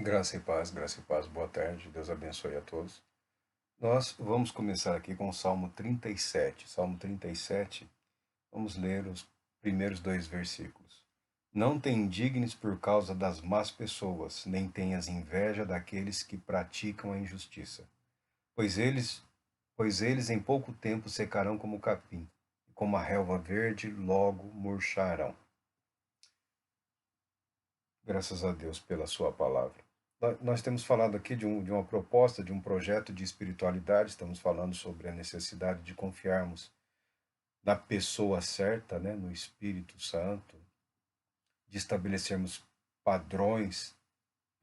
Graça e paz, boa tarde, Deus abençoe a todos. Nós vamos começar aqui com o Salmo 37. Salmo 37, vamos ler os primeiros dois versículos. Não te indignes por causa das más pessoas, nem tenhas inveja daqueles que praticam a injustiça, pois eles, pois eles em pouco tempo secarão como o capim, e como a relva verde logo murcharão. Graças a Deus pela sua palavra. Nós temos falado aqui de uma proposta, de um projeto de espiritualidade, estamos falando sobre a necessidade de confiarmos na pessoa certa, né, no Espírito Santo, de estabelecermos padrões,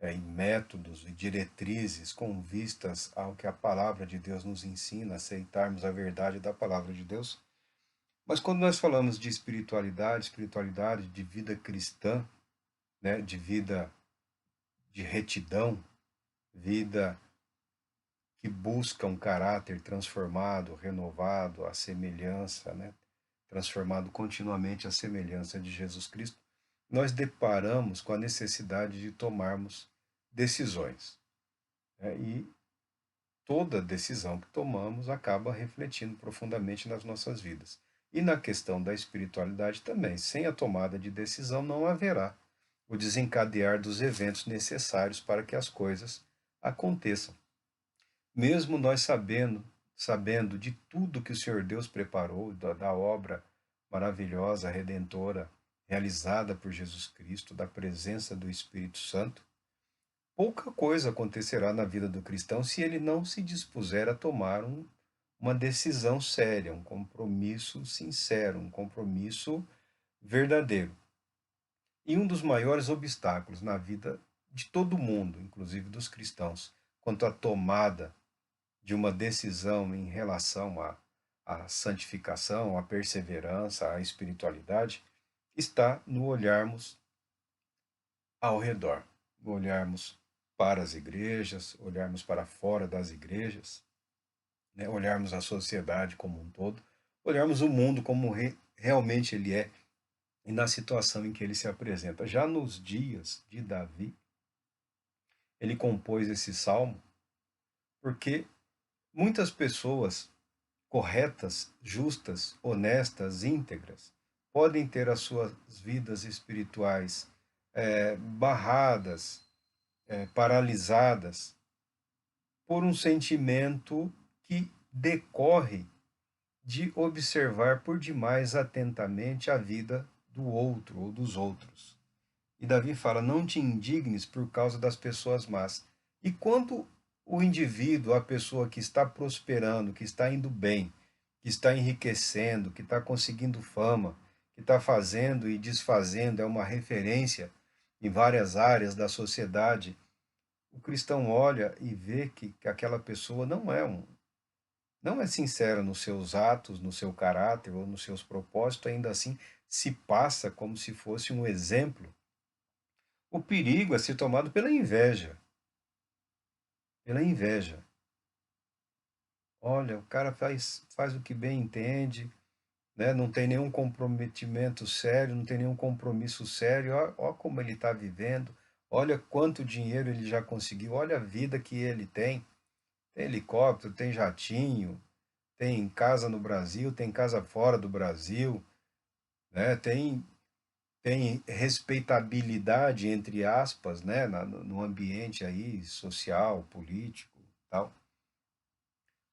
e métodos e diretrizes com vistas ao que a palavra de Deus nos ensina, aceitarmos a verdade da palavra de Deus. Mas quando nós falamos de espiritualidade de vida cristã, né, de vida de retidão, vida que busca um caráter transformado, renovado, à semelhança, né? Transformado continuamente à semelhança de Jesus Cristo, nós deparamos com a necessidade de tomarmos decisões, né? E toda decisão que tomamos acaba refletindo profundamente nas nossas vidas. E na questão da espiritualidade também, sem a tomada de decisão não haverá o desencadear dos eventos necessários para que as coisas aconteçam. Mesmo nós sabendo de tudo que o Senhor Deus preparou, da obra maravilhosa, redentora, realizada por Jesus Cristo, da presença do Espírito Santo, pouca coisa acontecerá na vida do cristão se ele não se dispuser a tomar uma decisão séria, um compromisso sincero, um compromisso verdadeiro. E um dos maiores obstáculos na vida de todo mundo, inclusive dos cristãos, quanto à tomada de uma decisão em relação à santificação, à perseverança, à espiritualidade, está no olharmos ao redor, no olharmos para as igrejas, olharmos para fora das igrejas, né? Olharmos a sociedade como um todo, olharmos o mundo como realmente ele é e na situação em que ele se apresenta. Já nos dias de Davi, ele compôs esse salmo porque muitas pessoas corretas, justas, honestas, íntegras, podem ter as suas vidas espirituais barradas, paralisadas por um sentimento que decorre de observar por demais atentamente a vida do outro ou dos outros. E Davi fala: não te indignes por causa das pessoas más. E quando o indivíduo, a pessoa que está prosperando, que está indo bem, que está enriquecendo, que está conseguindo fama, que está fazendo e desfazendo, é uma referência em várias áreas da sociedade, o cristão olha e vê que aquela pessoa não é sincera nos seus atos, no seu caráter ou nos seus propósitos, ainda assim se passa como se fosse um exemplo. O perigo é ser tomado pela inveja. Pela inveja. Olha, o cara faz o que bem entende, né? Não tem nenhum comprometimento sério, não tem nenhum compromisso sério. Ó como ele está vivendo, olha quanto dinheiro ele já conseguiu, olha a vida que ele tem. Tem helicóptero, tem jatinho, tem casa no Brasil, tem casa fora do Brasil, né? Tem respeitabilidade, entre aspas, né? No ambiente aí social, político, tal.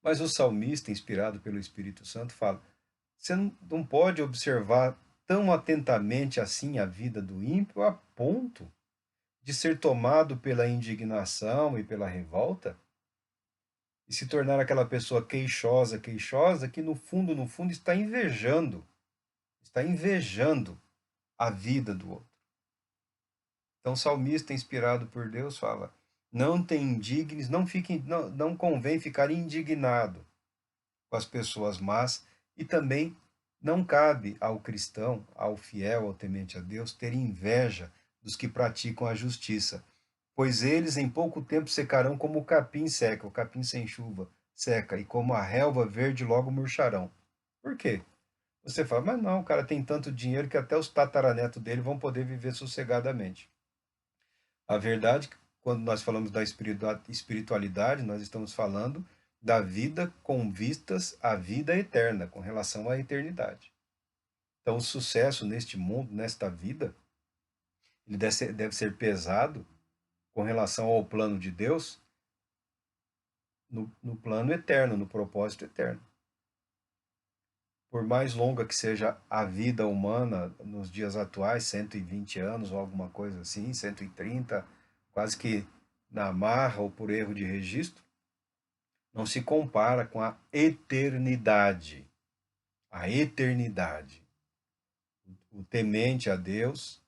Mas o salmista, inspirado pelo Espírito Santo, fala: você não pode observar tão atentamente assim a vida do ímpio a ponto de ser tomado pela indignação e pela revolta e se tornar aquela pessoa queixosa, que no fundo está invejando a vida do outro. Então, o salmista, inspirado por Deus, fala: não te indignes, não convém ficar indignado com as pessoas más, e também não cabe ao cristão, ao fiel, ao temente a Deus, ter inveja dos que praticam a justiça, pois eles em pouco tempo secarão como o capim seca, o capim sem chuva seca, e como a relva verde logo murcharão. Por quê? Você fala: mas não, o cara tem tanto dinheiro que até os tataranetos dele vão poder viver sossegadamente. A verdade, quando nós falamos da espiritualidade, nós estamos falando da vida com vistas à vida eterna, com relação à eternidade. Então, o sucesso neste mundo, nesta vida, ele deve ser pesado com relação ao plano de Deus, no plano eterno, no propósito eterno. Por mais longa que seja a vida humana nos dias atuais, 120 anos ou alguma coisa assim, 130, quase que na marra ou por erro de registro, não se compara com a eternidade. A eternidade. O temente a Deus,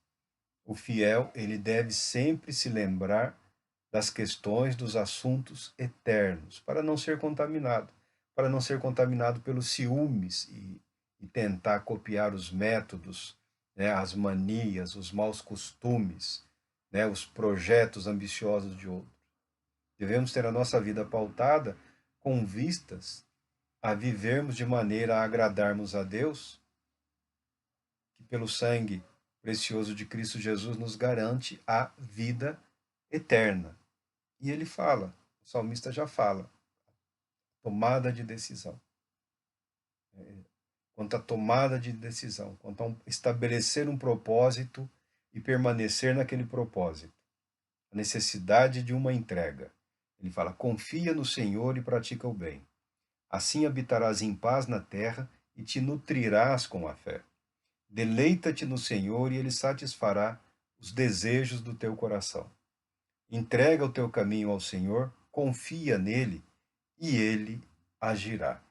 o fiel, ele deve sempre se lembrar das questões, dos assuntos eternos, para não ser contaminado pelos ciúmes e tentar copiar os métodos, né, as manias, os maus costumes, né, os projetos ambiciosos de outros. Devemos ter a nossa vida pautada com vistas a vivermos de maneira a agradarmos a Deus, que pelo sangue precioso de Cristo Jesus nos garante a vida eterna. E ele fala, o salmista já fala, tomada de decisão. Quanto à tomada de decisão, quanto a estabelecer um propósito e permanecer naquele propósito. A necessidade de uma entrega. Ele fala, confia no Senhor e pratica o bem. Assim habitarás em paz na terra e te nutrirás com a fé. Deleita-te no Senhor e ele satisfará os desejos do teu coração. Entrega o teu caminho ao Senhor, confia nele e ele agirá.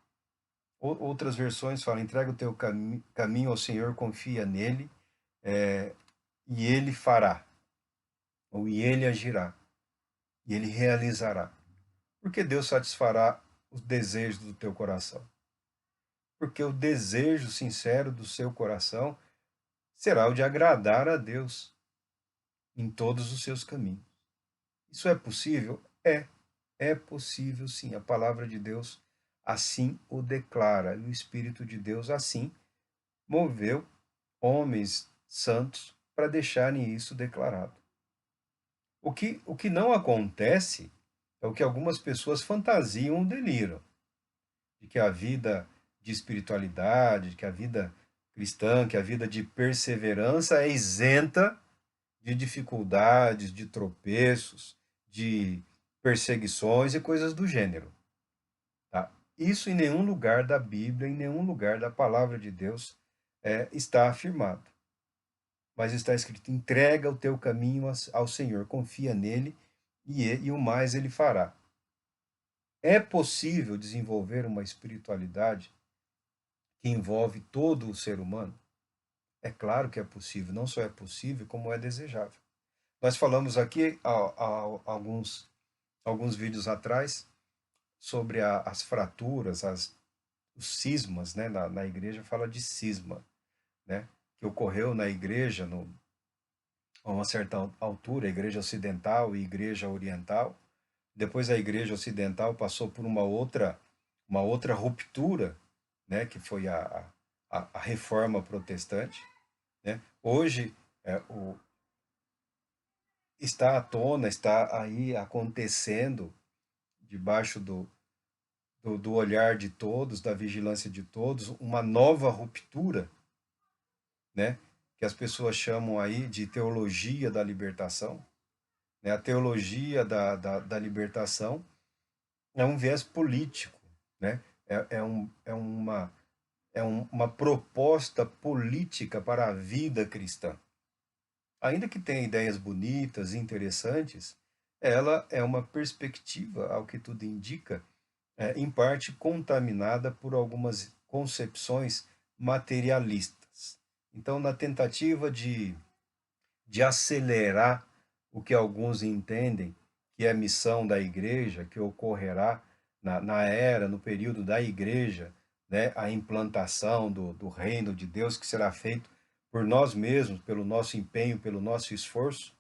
Outras versões falam, entrega o teu caminho ao Senhor, confia nele e ele fará. Ou e ele agirá. E ele realizará. Porque Deus satisfará os desejos do teu coração. Porque o desejo sincero do seu coração será o de agradar a Deus em todos os seus caminhos. Isso é possível? É possível sim. A palavra de Deus assim o declara. E o Espírito de Deus assim moveu homens santos para deixarem isso declarado. O que não acontece é o que algumas pessoas fantasiam ou deliram, de que a vida de espiritualidade, que a vida cristã, que a vida de perseverança é isenta de dificuldades, de tropeços, de perseguições e coisas do gênero. Tá? Isso em nenhum lugar da Bíblia, em nenhum lugar da palavra de Deus está afirmado. Mas está escrito, entrega o teu caminho ao Senhor, confia nele e o mais ele fará. É possível desenvolver uma espiritualidade que envolve todo o ser humano? É claro que é possível, não só é possível, como é desejável. Nós falamos aqui há alguns vídeos atrás sobre as fraturas, os cismas, né? Na igreja fala de cisma, né? Que ocorreu na igreja a uma certa altura, a igreja ocidental e a igreja oriental. Depois a igreja ocidental passou por uma outra ruptura, né? Que foi a reforma protestante, né? Hoje está à tona, está aí acontecendo debaixo do olhar de todos, da vigilância de todos, uma nova ruptura, né? Que as pessoas chamam aí de teologia da libertação. Né? A teologia da libertação é um viés político, né? Uma proposta política para a vida cristã. Ainda que tenha ideias bonitas e interessantes, ela é uma perspectiva, ao que tudo indica, em parte contaminada por algumas concepções materialistas. Então, na tentativa de acelerar o que alguns entendem que é a missão da igreja, que ocorrerá no período da igreja, né, a implantação do reino de Deus, que será feito por nós mesmos, pelo nosso empenho, pelo nosso esforço,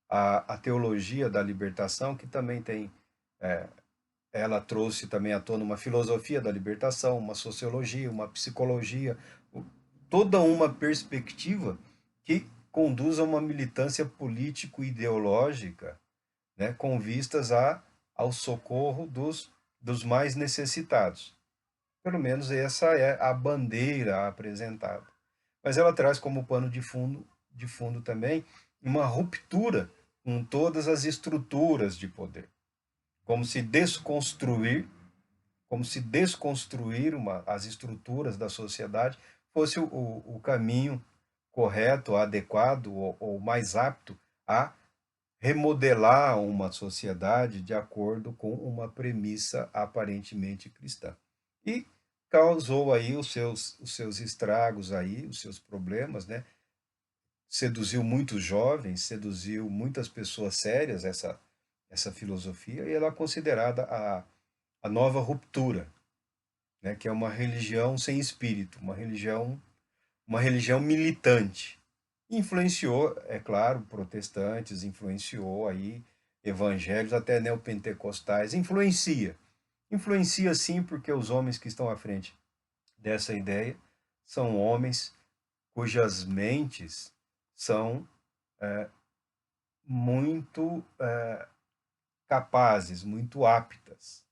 a teologia da libertação, que também tem, ela trouxe também à tona uma filosofia da libertação, uma sociologia, uma psicologia, toda uma perspectiva que conduz a uma militância político-ideológica né, com vistas ao socorro dos mais necessitados. Pelo menos essa é a bandeira apresentada. Mas ela traz como pano de fundo também uma ruptura com todas as estruturas de poder, como se desconstruir, as estruturas da sociedade fosse o caminho correto, adequado ou mais apto a remodelar uma sociedade de acordo com uma premissa aparentemente cristã. E causou aí os seus estragos aí, os seus problemas, né? Seduziu muitos jovens, seduziu muitas pessoas sérias essa filosofia, e ela é considerada a nova ruptura, né? Que é uma religião sem espírito, uma religião militante. Influenciou, é claro, protestantes, influenciou aí evangélicos, até neopentecostais, influencia. Influencia sim, porque os homens que estão à frente dessa ideia são homens cujas mentes são muito capazes, muito aptas,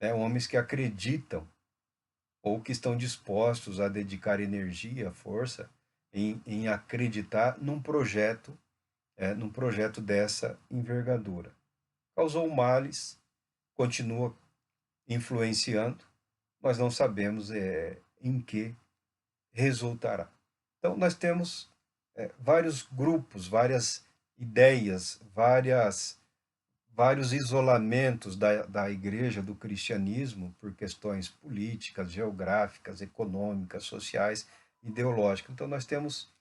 né? Homens que acreditam ou que estão dispostos a dedicar energia, força em acreditar num projeto dessa envergadura. Causou males, continua influenciando, nós não sabemos em que resultará. Então, nós temos vários grupos, várias ideias, vários isolamentos da igreja, do cristianismo, por questões políticas, geográficas, econômicas, sociais, ideológicas. Então, nós temos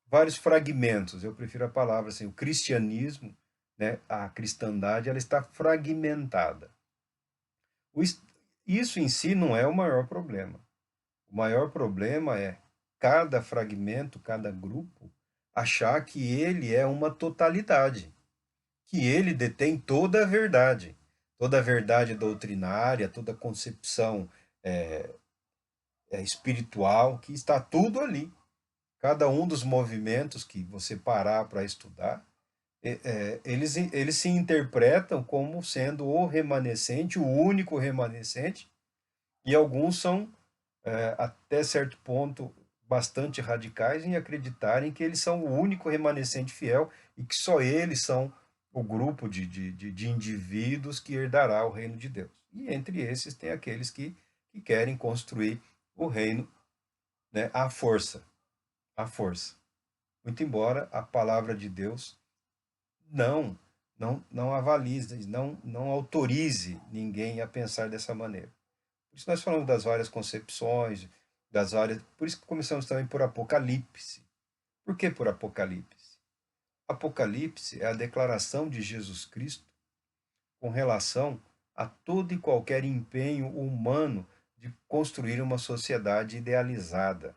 vários fragmentos, eu prefiro a palavra assim, o cristianismo, né, a cristandade, ela está fragmentada. Isso em si não é o maior problema. O maior problema é cada fragmento, cada grupo, achar que ele é uma totalidade, que ele detém toda a verdade doutrinária, toda a concepção espiritual, que está tudo ali. Cada um dos movimentos que você parar para estudar, eles se interpretam como sendo o remanescente, o único remanescente, e alguns são, até certo ponto, bastante radicais em acreditarem que eles são o único remanescente fiel e que só eles são o grupo de indivíduos que herdará o reino de Deus. E entre esses tem aqueles que querem construir o reino, né, à força, à força. Muito embora a palavra de Deus não avalize, não autorize ninguém a pensar dessa maneira. Por isso nós falamos das várias concepções, por isso que começamos também por Apocalipse. Por que por Apocalipse? Apocalipse é a declaração de Jesus Cristo com relação a todo e qualquer empenho humano de construir uma sociedade idealizada,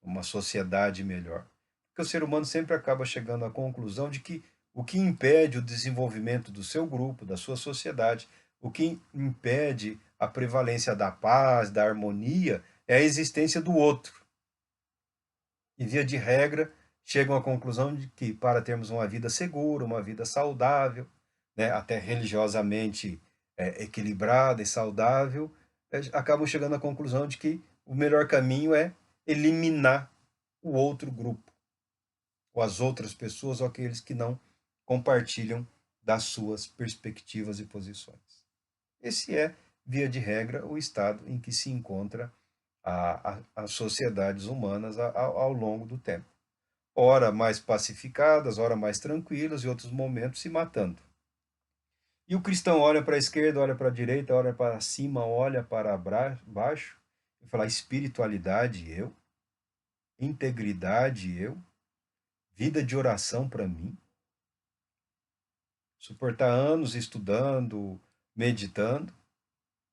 uma sociedade melhor. Porque o ser humano sempre acaba chegando à conclusão de que o que impede o desenvolvimento do seu grupo, da sua sociedade, o que impede a prevalência da paz, da harmonia, é a existência do outro. E, via de regra, chegam à conclusão de que, para termos uma vida segura, uma vida saudável, né, até religiosamente equilibrada e saudável, acabam chegando à conclusão de que o melhor caminho é eliminar o outro grupo, ou as outras pessoas, ou aqueles que não compartilham das suas perspectivas e posições. Esse é, via de regra, o estado em que se encontra as sociedades humanas ao longo do tempo. Ora mais pacificadas, ora mais tranquilas, e outros momentos se matando. E o cristão olha para a esquerda, olha para a direita, olha para cima, olha para baixo, e fala: espiritualidade, eu, integridade, eu, vida de oração para mim, suportar anos estudando, meditando,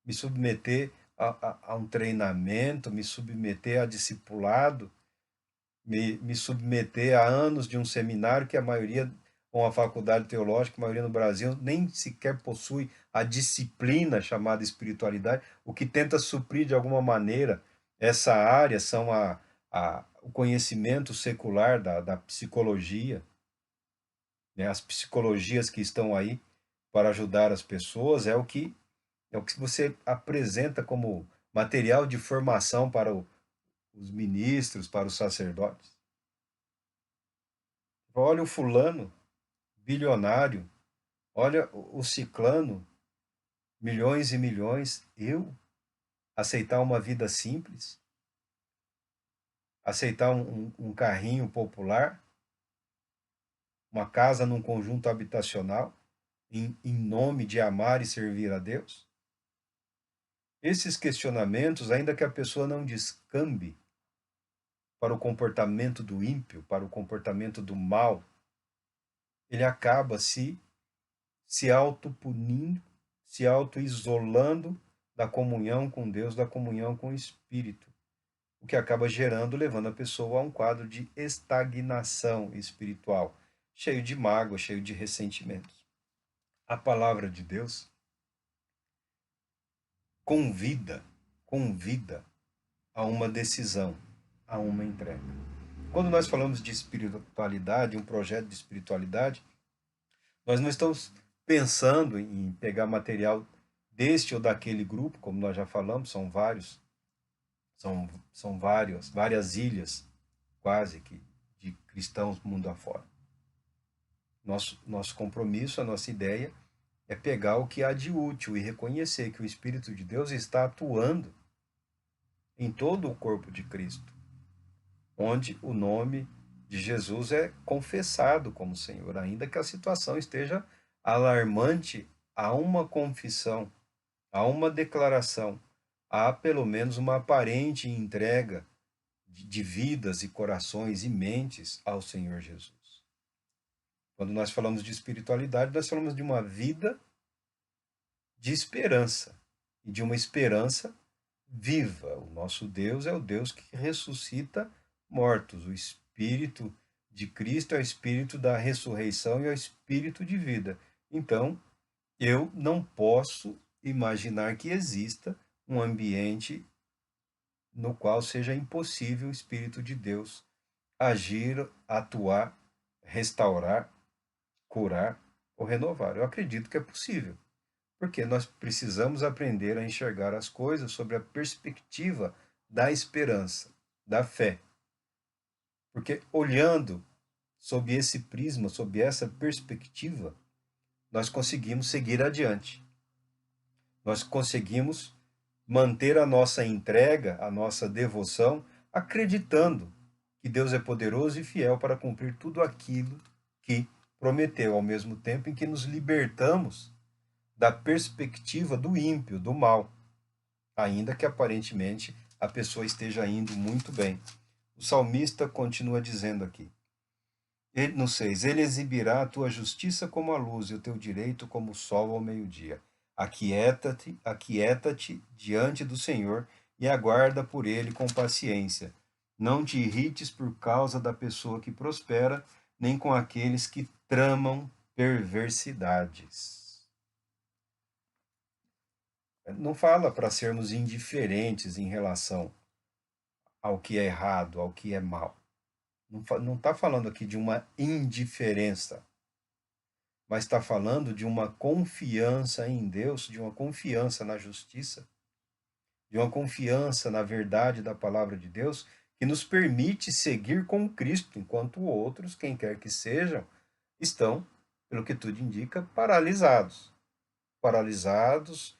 me submeter a um treinamento, me submeter a discipulado, me submeter a anos de um seminário que a maioria, com a faculdade teológica, a maioria no Brasil, nem sequer possui a disciplina chamada espiritualidade, o que tenta suprir de alguma maneira essa área são o conhecimento secular da psicologia. né? As psicologias que estão aí para ajudar as pessoas é o que você apresenta como material de formação para os ministros, para os sacerdotes. Olha o fulano, bilionário, olha o ciclano, milhões e milhões. Eu aceitar uma vida simples, aceitar um carrinho popular, uma casa num conjunto habitacional, em nome de amar e servir a Deus? Esses questionamentos, ainda que a pessoa não descambe para o comportamento do ímpio, para o comportamento do mal, ele acaba se autopunindo, se auto-isolando da comunhão com Deus, da comunhão com o Espírito, o que acaba gerando, levando a pessoa a um quadro de estagnação espiritual, cheio de mágoa, cheio de ressentimentos. A palavra de Deus convida, convida a uma decisão, a uma entrega. Quando nós falamos de espiritualidade, um projeto de espiritualidade, nós não estamos pensando em pegar material deste ou daquele grupo, como nós já falamos, são vários, são várias ilhas, quase que, de cristãos mundo afora. Nosso compromisso, a nossa ideia é pegar o que há de útil e reconhecer que o Espírito de Deus está atuando em todo o corpo de Cristo, onde o nome de Jesus é confessado como Senhor, ainda que a situação esteja alarmante, há uma confissão, há uma declaração, há pelo menos uma aparente entrega de vidas e corações e mentes ao Senhor Jesus. Quando nós falamos de espiritualidade, nós falamos de uma vida de esperança e de uma esperança viva. O nosso Deus é o Deus que ressuscita mortos. O Espírito de Cristo é o Espírito da ressurreição e é o Espírito de vida. Então, eu não posso imaginar que exista um ambiente no qual seja impossível o Espírito de Deus agir, atuar, restaurar, curar ou renovar. Eu acredito que é possível, porque nós precisamos aprender a enxergar as coisas sobre a perspectiva da esperança, da fé. Porque olhando sob esse prisma, sob essa perspectiva, nós conseguimos seguir adiante. Nós conseguimos manter a nossa entrega, a nossa devoção, acreditando que Deus é poderoso e fiel para cumprir tudo aquilo que prometeu, ao mesmo tempo em que nos libertamos da perspectiva do ímpio, do mal, ainda que aparentemente a pessoa esteja indo muito bem. O salmista continua dizendo aqui, no 6, ele exibirá a tua justiça como a luz e o teu direito como o sol ao meio-dia. Aquieta-te, aquieta-te diante do Senhor e aguarda por ele com paciência. Não te irrites por causa da pessoa que prospera, nem com aqueles que tramam perversidades. Não fala para sermos indiferentes em relação ao que é errado, ao que é mal. Não está falando aqui de uma indiferença, mas está falando de uma confiança em Deus, de uma confiança na justiça, de uma confiança na verdade da palavra de Deus, que nos permite seguir com Cristo, enquanto outros, quem quer que sejam, estão, pelo que tudo indica, paralisados. Paralisados,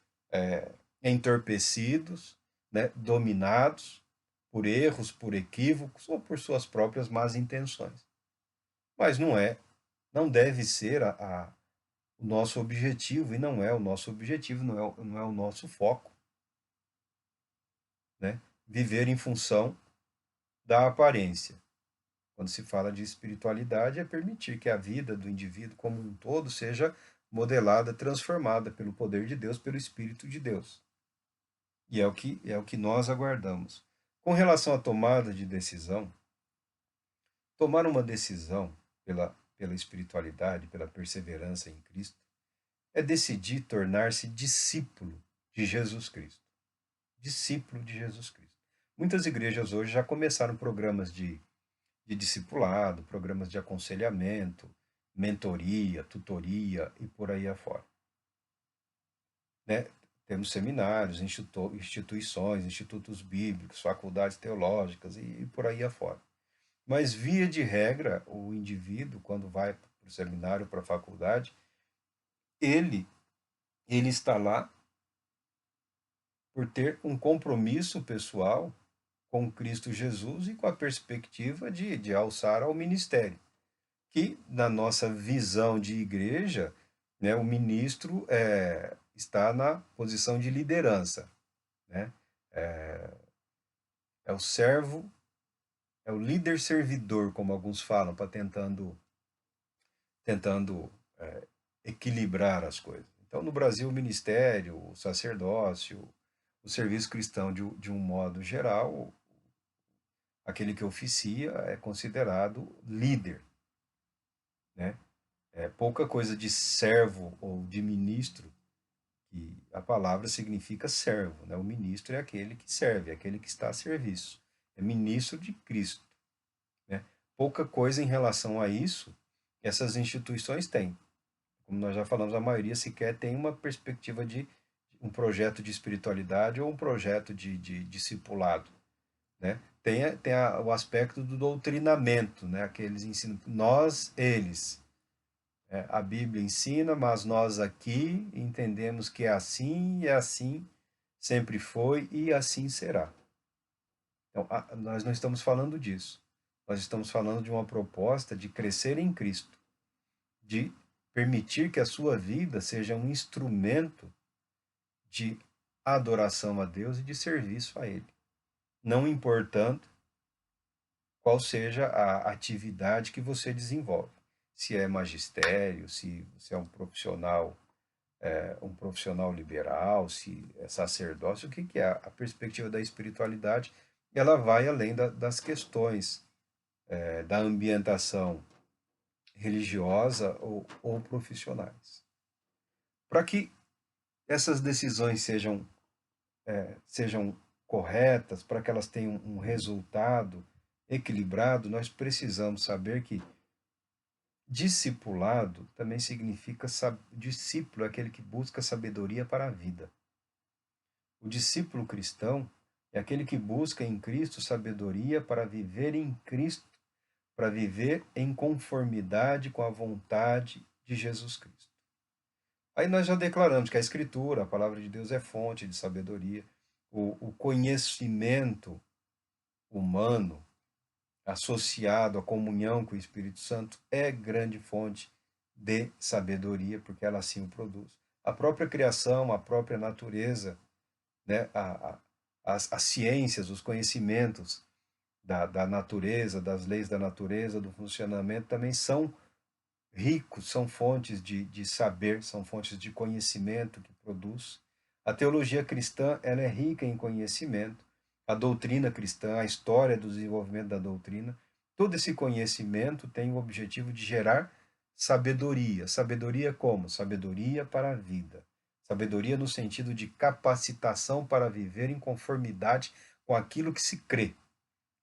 entorpecidos, né, dominados por erros, por equívocos ou por suas próprias más intenções. Mas não deve ser o nosso objetivo, e não é o nosso objetivo, não é o nosso foco, né? Viver em função da aparência. Quando se fala de espiritualidade, é permitir que a vida do indivíduo como um todo seja modelada, transformada pelo poder de Deus, pelo Espírito de Deus. E é o que nós aguardamos. Com relação à tomada de decisão, tomar uma decisão pela espiritualidade, pela perseverança em Cristo, é decidir tornar-se discípulo de Jesus Cristo. Discípulo de Jesus Cristo. Muitas igrejas hoje já começaram programas de discipulado, programas de aconselhamento, mentoria, tutoria e por aí afora, né? Temos seminários, instituições, institutos bíblicos, faculdades teológicas e por aí afora. Mas, via de regra, o indivíduo, quando vai para o seminário, para a faculdade, ele, ele está lá por ter um compromisso pessoal com Cristo Jesus e com a perspectiva de alçar ao ministério. Que, na nossa visão de igreja, né, o ministro está na posição de liderança, né? É o servo, é o líder servidor, como alguns falam, para tentando equilibrar as coisas. Então, no Brasil, o ministério, o sacerdócio, o serviço cristão, de um modo geral, aquele que oficia é considerado líder, né? É pouca coisa de servo ou de ministro, que a palavra significa servo, né? O ministro é aquele que serve, é aquele que está a serviço, é ministro de Cristo, né? Pouca coisa em relação a isso essas instituições têm. Como nós já falamos, a maioria sequer tem uma perspectiva de um projeto de espiritualidade ou um projeto de discipulado, né? Tem o aspecto do doutrinamento, né? Aqueles ensinam, eles. A Bíblia ensina, mas nós aqui entendemos que é assim e é assim sempre foi e assim será. Então, nós não estamos falando disso. Nós estamos falando de uma proposta de crescer em Cristo, de permitir que a sua vida seja um instrumento de adoração a Deus e de serviço a Ele, não importando qual seja a atividade que você desenvolve. Se é magistério, se você é um profissional liberal, se é sacerdócio, o que, que é? A perspectiva da espiritualidade, ela vai além das questões da ambientação religiosa ou profissionais. Para que essas decisões sejam corretas, para que elas tenham um resultado equilibrado, nós precisamos saber que discipulado também significa discípulo é aquele que busca sabedoria para a vida. O discípulo cristão é aquele que busca em Cristo sabedoria para viver em Cristo, para viver em conformidade com a vontade de Jesus Cristo. Aí nós já declaramos que a Escritura, a palavra de Deus, é fonte de sabedoria. O conhecimento humano associado à comunhão com o Espírito Santo é grande fonte de sabedoria, porque ela assim o produz. A própria criação, a própria natureza, né, as ciências, os conhecimentos da natureza, das leis da natureza, do funcionamento, também são ricos, são fontes de saber, são fontes de conhecimento que produz. A teologia cristã ela é rica em conhecimento, a doutrina cristã, a história do desenvolvimento da doutrina, todo esse conhecimento tem o objetivo de gerar sabedoria. Sabedoria como? Sabedoria para a vida. Sabedoria no sentido de capacitação para viver em conformidade com aquilo que se crê.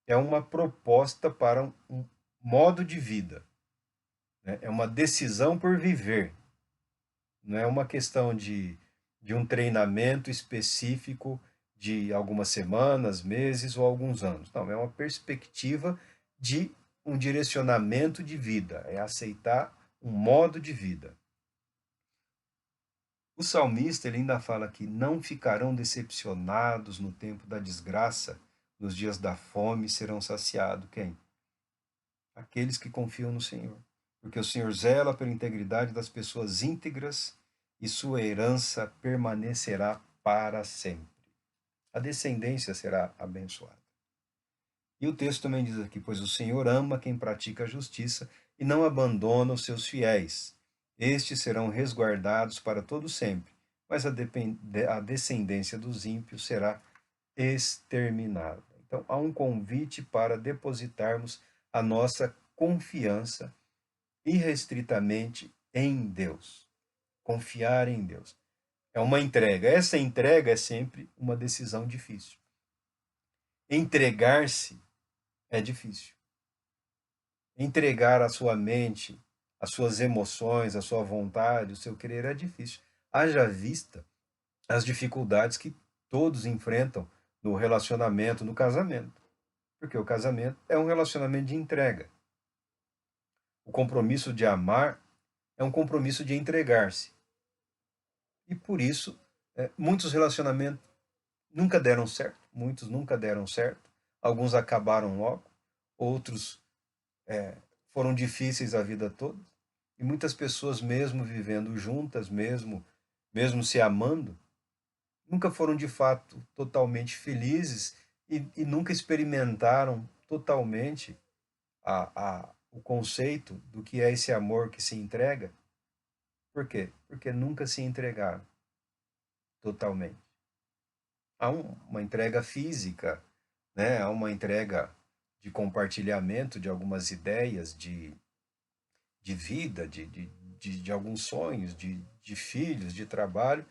É uma proposta para um modo de vida, né? É uma decisão por viver. Não é uma questão de um treinamento específico de algumas semanas, meses ou alguns anos. Não, é uma perspectiva de um direcionamento de vida, é aceitar um modo de vida. O salmista ele ainda fala que não ficarão decepcionados no tempo da desgraça, nos dias da fome serão saciados. Quem? Aqueles que confiam no Senhor. Porque o Senhor zela pela integridade das pessoas íntegras e sua herança permanecerá para sempre. A descendência será abençoada. E o texto também diz aqui: pois o Senhor ama quem pratica a justiça e não abandona os seus fiéis. Estes serão resguardados para todo sempre, mas a descendência dos ímpios será exterminada. Então, há um convite para depositarmos a nossa confiança irrestritamente em Deus. Confiar em Deus. É uma entrega. Essa entrega é sempre uma decisão difícil. Entregar-se é difícil. Entregar a sua mente as suas emoções, a sua vontade, o seu querer é difícil. Haja vista as dificuldades que todos enfrentam no relacionamento, no casamento. Porque o casamento é um relacionamento de entrega. O compromisso de amar é um compromisso de entregar-se. E por isso, muitos relacionamentos nunca deram certo, muitos nunca deram certo, alguns acabaram logo, outros foram difíceis a vida toda, e muitas pessoas, mesmo vivendo juntas, mesmo se amando, nunca foram de fato totalmente felizes e nunca experimentaram totalmente o conceito do que é esse amor que se entrega. Por quê? Porque nunca se entregaram totalmente. Há uma entrega física, né? Há uma entrega de compartilhamento de algumas ideias, de vida, de alguns sonhos, de filhos, de trabalho,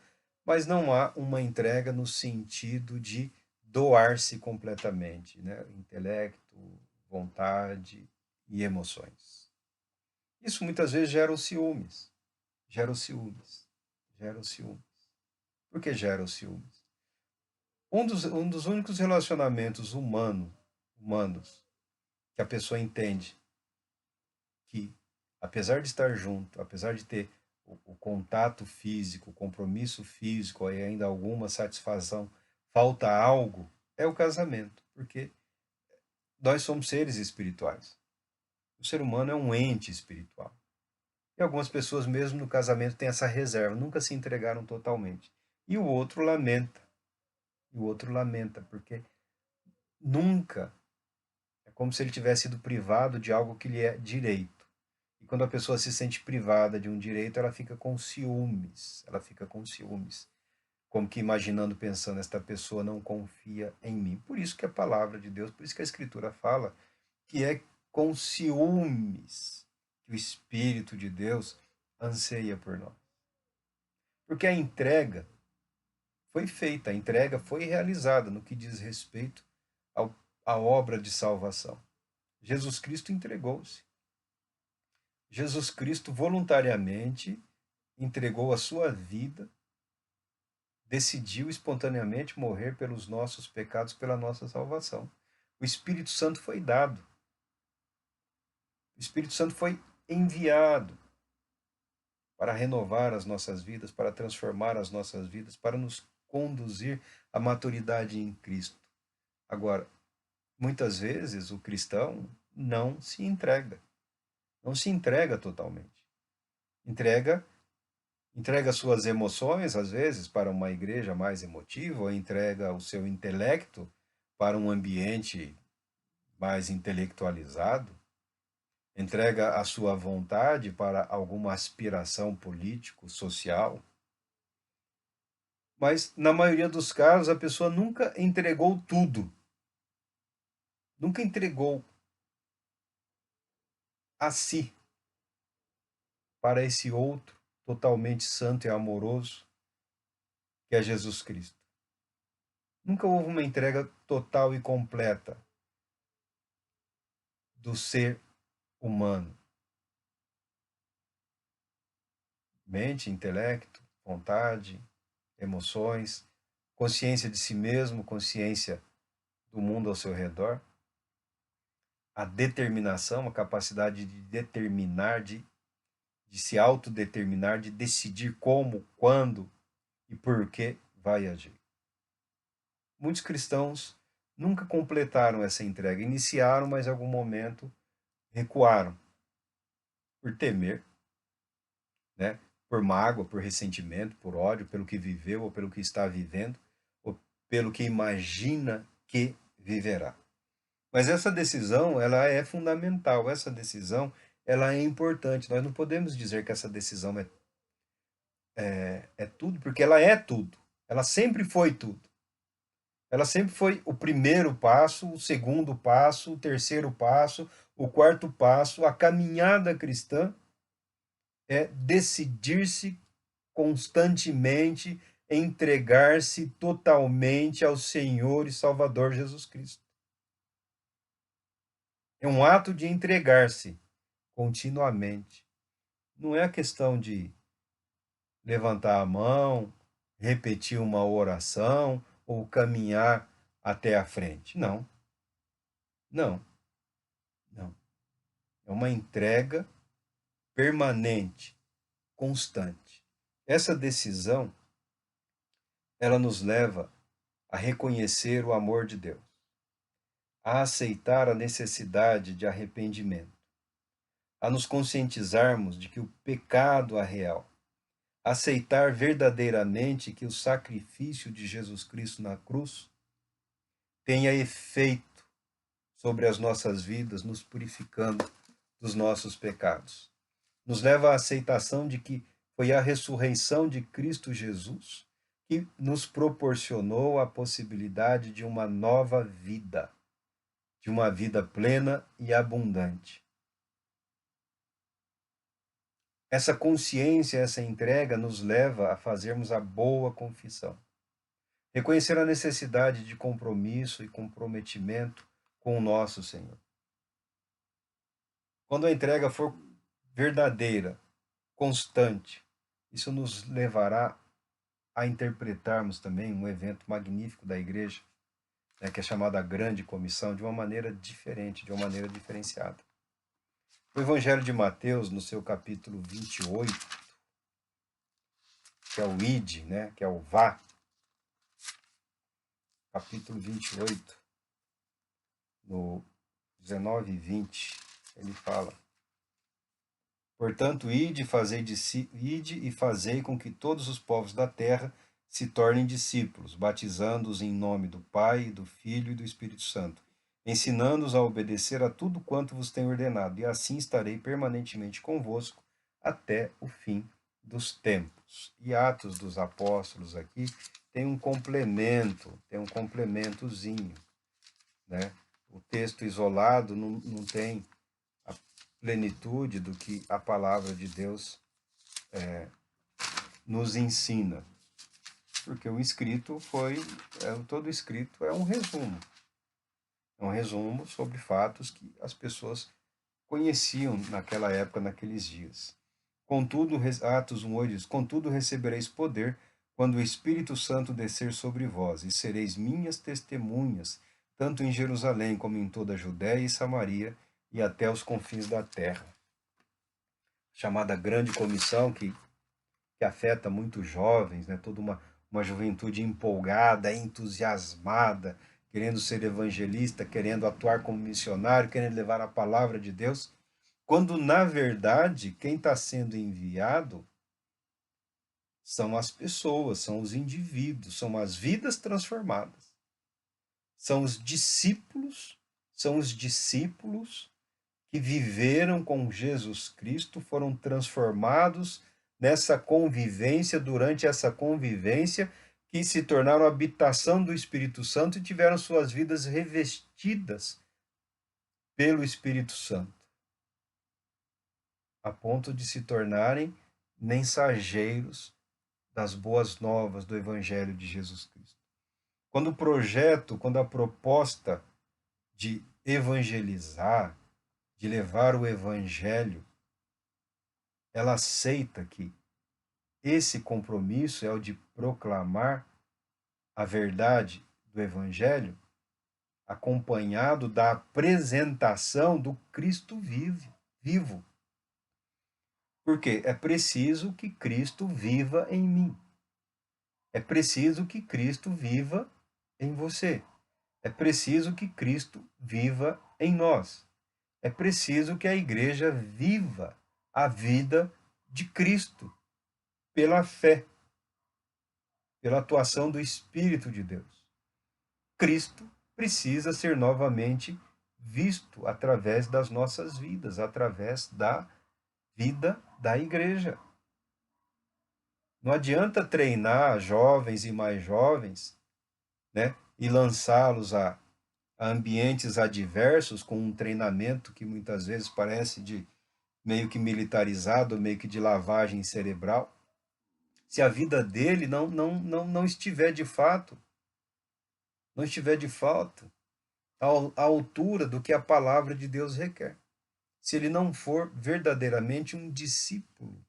mas não há uma entrega no sentido de doar-se completamente, né? Intelecto, vontade e emoções. Isso muitas vezes gera os ciúmes, gera os ciúmes, gera os ciúmes. Por que gera os ciúmes? Um dos únicos relacionamentos humanos que a pessoa entende que, apesar de estar junto, apesar de ter o contato físico, o compromisso físico e ainda alguma satisfação, falta algo, é o casamento, porque nós somos seres espirituais. O ser humano é um ente espiritual. E algumas pessoas, mesmo no casamento, têm essa reserva, nunca se entregaram totalmente. E o outro lamenta. E o outro lamenta, porque nunca é como se ele tivesse sido privado de algo que lhe é direito. E quando a pessoa se sente privada de um direito, ela fica com ciúmes. Ela fica com ciúmes. Como que imaginando, pensando, esta pessoa não confia em mim. Por isso que a palavra de Deus, por isso que a Escritura fala que é com ciúmes que o Espírito de Deus anseia por nós. Porque a entrega foi feita, a entrega foi realizada no que diz respeito à obra de salvação. Jesus Cristo entregou-se. Jesus Cristo voluntariamente entregou a sua vida, decidiu espontaneamente morrer pelos nossos pecados, pela nossa salvação. O Espírito Santo foi dado. O Espírito Santo foi enviado para renovar as nossas vidas, para transformar as nossas vidas, para nos conduzir à maturidade em Cristo. Agora, muitas vezes o cristão não se entrega. Não se entrega totalmente. Entrega suas emoções, às vezes, para uma igreja mais emotiva, ou entrega o seu intelecto para um ambiente mais intelectualizado, entrega a sua vontade para alguma aspiração político, social. Mas, na maioria dos casos, a pessoa nunca entregou tudo. Nunca entregou a si para esse outro totalmente santo e amoroso, que é Jesus Cristo. Nunca houve uma entrega total e completa do ser humano. Mente, intelecto, vontade, emoções, consciência de si mesmo, consciência do mundo ao seu redor. A determinação, a capacidade de determinar, de se autodeterminar, de decidir como, quando e por que vai agir. Muitos cristãos nunca completaram essa entrega. Iniciaram, mas em algum momento recuaram por temer, né? Por mágoa, por ressentimento, por ódio, pelo que viveu ou pelo que está vivendo, ou pelo que imagina que viverá. Mas essa decisão, ela é fundamental, essa decisão, ela é importante. Nós não podemos dizer que essa decisão é tudo, porque ela é tudo. Ela sempre foi tudo. Ela sempre foi o primeiro passo, o segundo passo, o terceiro passo, o quarto passo. A caminhada cristã é decidir-se constantemente, entregar-se totalmente ao Senhor e Salvador Jesus Cristo. É um ato de entregar-se continuamente. não é a questão de levantar a mão, repetir uma oração ou caminhar até a frente. Não, não, não. É uma entrega permanente, constante. Essa decisão, ela nos leva a reconhecer o amor de Deus, a aceitar a necessidade de arrependimento, a nos conscientizarmos de que o pecado é real, aceitar verdadeiramente que o sacrifício de Jesus Cristo na cruz tenha efeito sobre as nossas vidas, nos purificando dos nossos pecados. Nos leva à aceitação de que foi a ressurreição de Cristo Jesus que nos proporcionou a possibilidade de uma nova vida, de uma vida plena e abundante. Essa consciência, essa entrega nos leva a fazermos a boa confissão. Reconhecer a necessidade de compromisso e comprometimento com o nosso Senhor. Quando a entrega for verdadeira, constante, isso nos levará a interpretarmos também um evento magnífico da igreja, né, que é chamada Grande Comissão, de uma maneira diferente, de uma maneira diferenciada. O Evangelho de Mateus, no seu capítulo 28, que é o id, né, que é o vá, capítulo 28, no 19 e 20, ele fala: portanto, ide e fazei com que todos os povos da terra se tornem discípulos, batizando-os em nome do Pai, do Filho e do Espírito Santo, ensinando-os a obedecer a tudo quanto vos tenho ordenado, e assim estarei permanentemente convosco até o fim dos tempos. E Atos dos Apóstolos aqui tem um complementozinho, né? O texto isolado não tem a plenitude do que a palavra de Deus nos ensina. Porque o escrito todo escrito é um resumo. É um resumo sobre fatos que as pessoas conheciam naquela época, naqueles dias. Contudo, Atos 1:8 diz: contudo recebereis poder quando o Espírito Santo descer sobre vós, e sereis minhas testemunhas, tanto em Jerusalém como em toda a Judéia e Samaria, e até os confins da terra. Chamada Grande Comissão, que afeta muitos jovens, né? Toda uma juventude empolgada, entusiasmada, querendo ser evangelista, querendo atuar como missionário, querendo levar a palavra de Deus, quando, na verdade, quem está sendo enviado são as pessoas, são os indivíduos, são as vidas transformadas. São os discípulos que viveram com Jesus Cristo, foram transformados nessa convivência, durante essa convivência, que se tornaram habitação do Espírito Santo e tiveram suas vidas revestidas pelo Espírito Santo, a ponto de se tornarem mensageiros das boas novas do Evangelho de Jesus Cristo. Quando a proposta de evangelizar, de levar o Evangelho, ela aceita que esse compromisso é o de proclamar a verdade do Evangelho, acompanhado da apresentação do Cristo vivo. Porque é preciso que Cristo viva em mim. É preciso que Cristo viva em você. É preciso que Cristo viva em nós. É preciso que a igreja viva a vida de Cristo pela fé, pela atuação do Espírito de Deus. Cristo precisa ser novamente visto através das nossas vidas, através da vida da igreja. Não adianta treinar jovens e mais jovens, né, e lançá-los a ambientes adversos com um treinamento que muitas vezes parece de meio que militarizado, meio que de lavagem cerebral, se a vida dele não estiver de fato, à altura do que a palavra de Deus requer. se ele não for verdadeiramente um discípulo,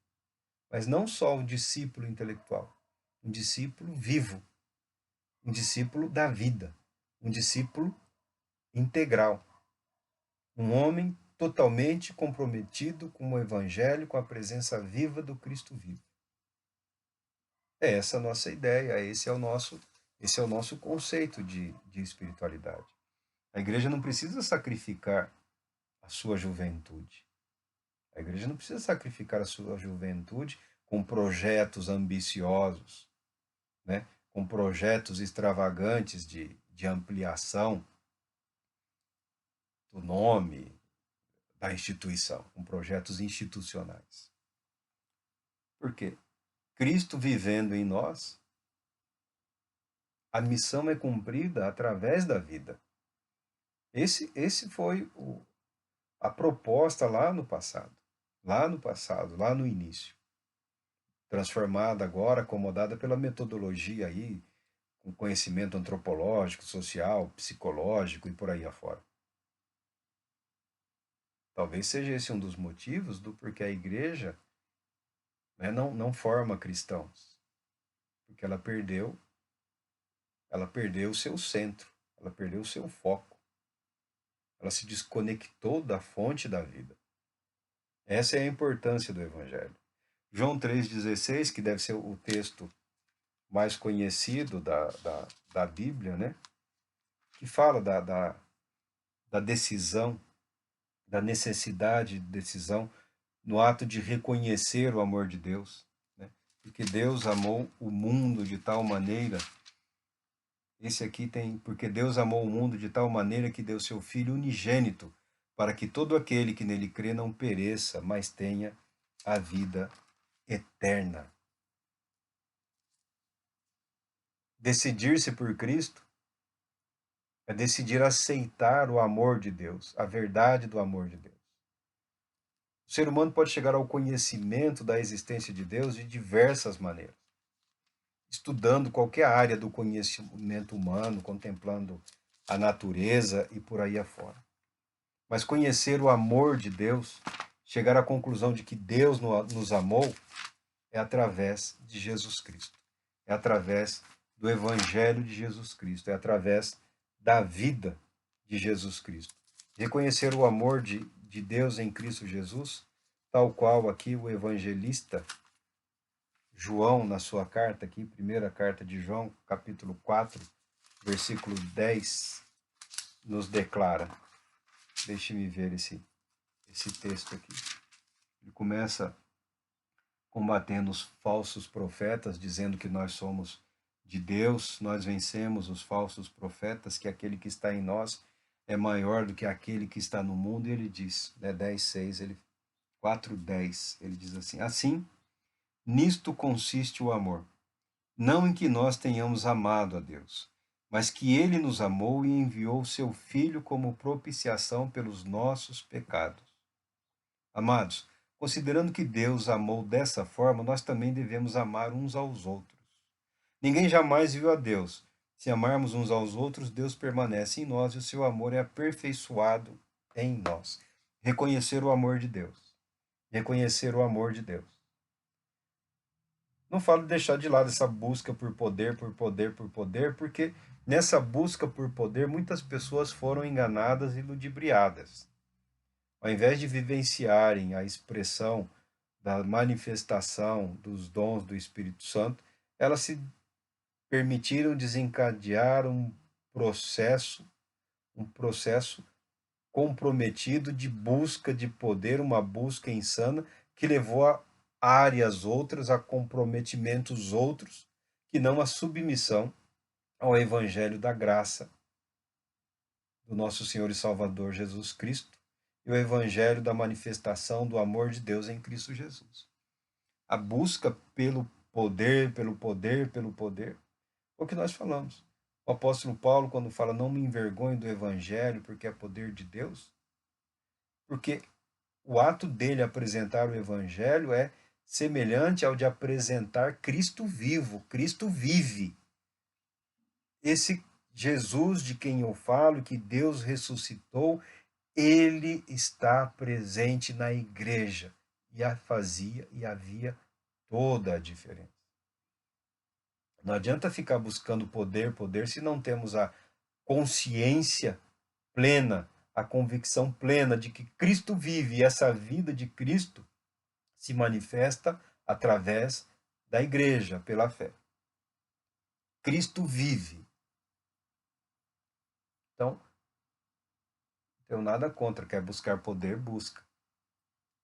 mas não só um discípulo intelectual, um discípulo vivo, um discípulo da vida, um discípulo integral, um homem totalmente comprometido com o evangelho, com a presença viva do Cristo vivo. É essa a nossa ideia, esse é o nosso conceito de espiritualidade. A igreja não precisa sacrificar a sua juventude. A igreja não precisa sacrificar a sua juventude com projetos ambiciosos, né? Com projetos extravagantes de ampliação do nome da instituição, com projetos institucionais. Por quê? Cristo vivendo em nós, a missão é cumprida através da vida. Esse foi a proposta lá no passado, lá no início. Transformada agora, acomodada pela metodologia aí, com conhecimento antropológico, social, psicológico e por aí afora. Talvez seja esse um dos motivos do porquê a igreja, né, não forma cristãos, porque ela perdeu o seu centro, ela perdeu o seu foco, ela se desconectou da fonte da vida. Essa é a importância do evangelho. João 3,16, que deve ser o texto mais conhecido da Bíblia, né? Que fala da decisão, da necessidade de decisão no ato de reconhecer o amor de Deus, né? Porque Deus amou o mundo de tal maneira, esse aqui tem, porque Deus amou o mundo de tal maneira que deu seu Filho unigênito, para que todo aquele que nele crê não pereça, mas tenha a vida eterna. Decidir-se por Cristo é decidir aceitar o amor de Deus, a verdade do amor de Deus. O ser humano pode chegar ao conhecimento da existência de Deus de diversas maneiras. Estudando qualquer área do conhecimento humano, contemplando a natureza e por aí afora. Mas conhecer o amor de Deus, chegar à conclusão de que Deus nos amou, é através de Jesus Cristo. É através do Evangelho de Jesus Cristo. É através da vida de Jesus Cristo. Reconhecer o amor de Deus em Cristo Jesus, tal qual aqui o evangelista João, na sua carta aqui, primeira carta de João, capítulo 4, versículo 10, nos declara. Deixe-me ver esse texto aqui. Ele começa combatendo os falsos profetas, dizendo que nós somos de Deus, nós vencemos os falsos profetas, que aquele que está em nós é maior do que aquele que está no mundo, e ele diz, né, 10:6, 4:10, ele diz assim: assim, nisto consiste o amor, não em que nós tenhamos amado a Deus, mas que ele nos amou e enviou seu Filho como propiciação pelos nossos pecados. Amados, considerando que Deus amou dessa forma, nós também devemos amar uns aos outros. Ninguém jamais viu a Deus. Se amarmos uns aos outros, Deus permanece em nós e o seu amor é aperfeiçoado em nós. Reconhecer o amor de Deus. Reconhecer o amor de Deus. Não falo de deixar de lado essa busca por poder, porque nessa busca por poder muitas pessoas foram enganadas e ludibriadas. Ao invés de vivenciarem a expressão da manifestação dos dons do Espírito Santo, elas se permitiram desencadear um processo comprometido de busca de poder, uma busca insana que levou a áreas outras, a comprometimentos outros, que não a submissão ao evangelho da graça do nosso Senhor e Salvador Jesus Cristo e o evangelho da manifestação do amor de Deus em Cristo Jesus. A busca pelo poder, o que nós falamos. O apóstolo Paulo, quando fala, não me envergonhe do evangelho, porque é poder de Deus, porque o ato dele apresentar o evangelho é semelhante ao de apresentar Cristo vivo. Cristo vive. Esse Jesus de quem eu falo, que Deus ressuscitou, Ele está presente na igreja e fazia e havia toda a diferença. Não adianta ficar buscando poder, poder, se não temos a consciência plena, a convicção plena de que Cristo vive e essa vida de Cristo se manifesta através da igreja, pela fé. Cristo vive. Então, não tenho nada contra. Quer buscar poder, busca.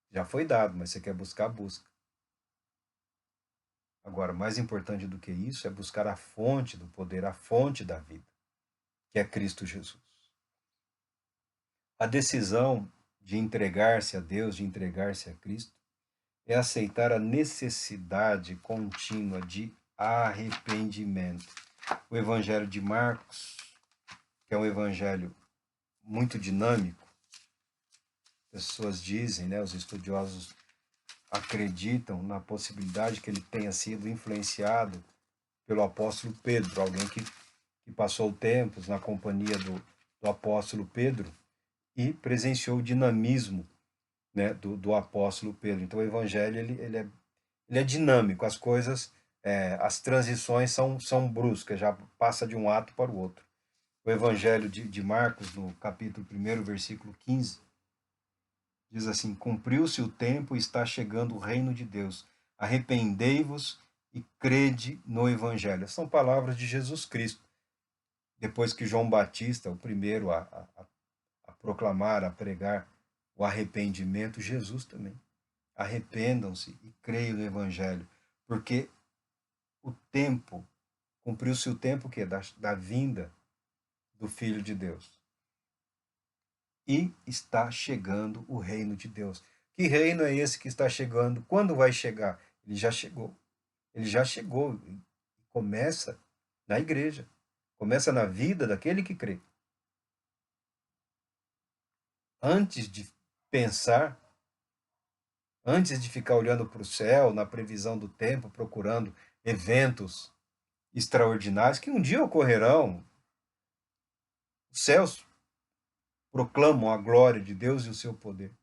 Já foi dado, mas você quer buscar, busca. Agora, mais importante do que isso é buscar a fonte do poder, a fonte da vida, que é Cristo Jesus. A decisão de entregar-se a Deus, de entregar-se a Cristo, é aceitar a necessidade contínua de arrependimento. O Evangelho de Marcos, que é um evangelho muito dinâmico, pessoas dizem, né, os estudiosos acreditam na possibilidade que ele tenha sido influenciado pelo apóstolo Pedro, alguém que passou tempos na companhia do apóstolo Pedro e presenciou o dinamismo, né, do apóstolo Pedro. Então o evangelho ele é dinâmico, as coisas, as transições são bruscas, já passa de um ato para o outro. O evangelho de Marcos, no capítulo 1, versículo 15, diz assim: cumpriu-se o tempo e está chegando o reino de Deus. Arrependei-vos e crede no evangelho. São palavras de Jesus Cristo. Depois que João Batista, o primeiro a proclamar, a pregar o arrependimento, Jesus também. Arrependam-se e creiam no evangelho, porque o tempo, cumpriu-se o tempo que da vinda do Filho de Deus. E está chegando o reino de Deus. Que reino é esse que está chegando? Quando vai chegar? Ele já chegou. Ele já chegou. Começa na igreja. Começa na vida daquele que crê. Antes de pensar, antes de ficar olhando para o céu, na previsão do tempo, procurando eventos extraordinários que um dia ocorrerão, os céus proclamam a glória de Deus e o seu poder.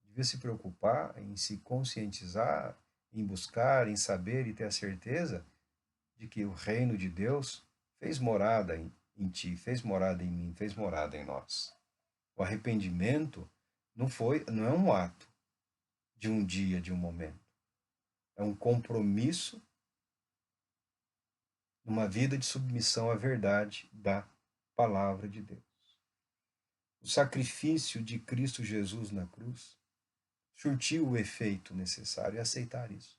Devia se preocupar em se conscientizar, em buscar, em saber e ter a certeza de que o reino de Deus fez morada em ti, fez morada em mim, fez morada em nós. O arrependimento não é um ato de um dia, de um momento. É um compromisso numa vida de submissão à verdade da palavra de Deus. O sacrifício de Cristo Jesus na cruz surtiu o efeito necessário, e aceitar isso.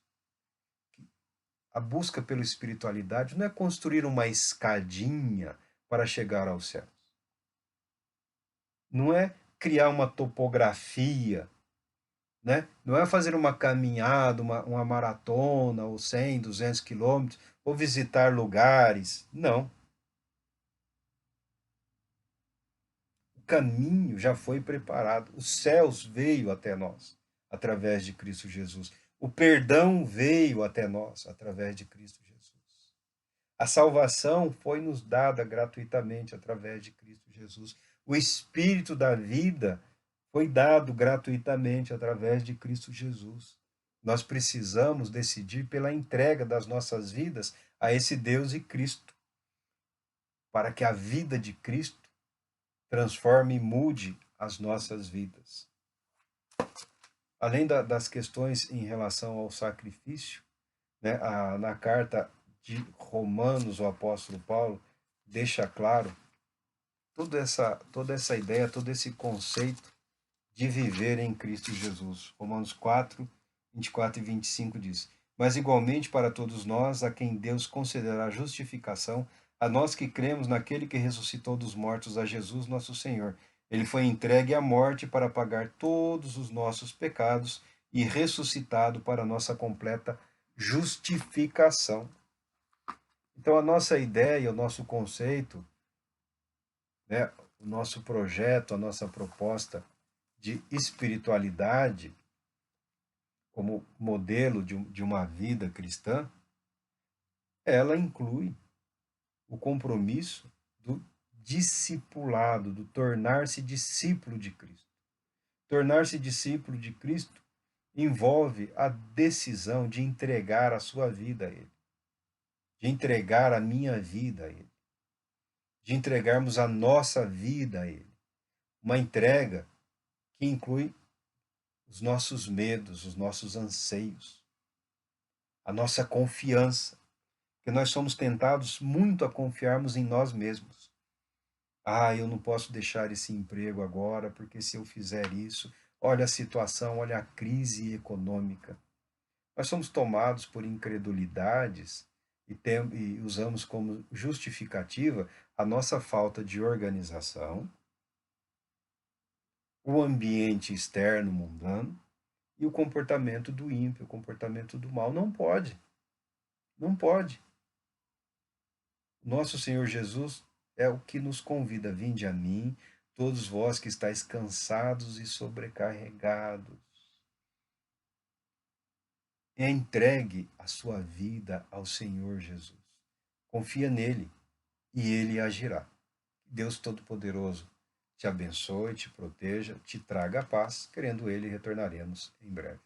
A busca pela espiritualidade não é construir uma escadinha para chegar aos céus. Não é criar uma topografia, né? Não é fazer uma caminhada, uma maratona, ou 100, 200 quilômetros, ou visitar lugares. Não. O caminho já foi preparado. Os céus veio até nós, através de Cristo Jesus. O perdão veio até nós, através de Cristo Jesus. A salvação foi nos dada gratuitamente através de Cristo Jesus. O Espírito da vida foi dado gratuitamente através de Cristo Jesus. Nós precisamos decidir pela entrega das nossas vidas a esse Deus e Cristo, para que a vida de Cristo transforme e mude as nossas vidas. Além das questões em relação ao sacrifício, né, na carta de Romanos, o apóstolo Paulo deixa claro toda essa ideia, todo esse conceito de viver em Cristo Jesus. Romanos 4, 24 e 25 diz: mas igualmente para todos nós, a quem Deus concederá justificação, a nós que cremos naquele que ressuscitou dos mortos, a Jesus nosso Senhor. Ele foi entregue à morte para pagar todos os nossos pecados e ressuscitado para a nossa completa justificação. Então, a nossa ideia, o nosso conceito, né, o nosso projeto, a nossa proposta de espiritualidade como modelo de uma vida cristã, ela inclui o compromisso discipulado, do tornar-se discípulo de Cristo. Tornar-se discípulo de Cristo envolve a decisão de entregar a sua vida a Ele, de entregar a minha vida a Ele, de entregarmos a nossa vida a Ele. Uma entrega que inclui os nossos medos, os nossos anseios, a nossa confiança, porque nós somos tentados muito a confiarmos em nós mesmos. Ah, eu não posso deixar esse emprego agora, porque se eu fizer isso, olha a situação, olha a crise econômica. Nós somos tomados por incredulidades e usamos como justificativa a nossa falta de organização, o ambiente externo mundano e o comportamento do ímpio, o comportamento do mal. Não pode, não pode. Nosso Senhor Jesus é o que nos convida: vinde a mim, todos vós que estáis cansados e sobrecarregados. Entregue a sua vida ao Senhor Jesus. Confia nele e ele agirá. Deus Todo-Poderoso te abençoe, te proteja, te traga a paz. Querendo ele, retornaremos em breve.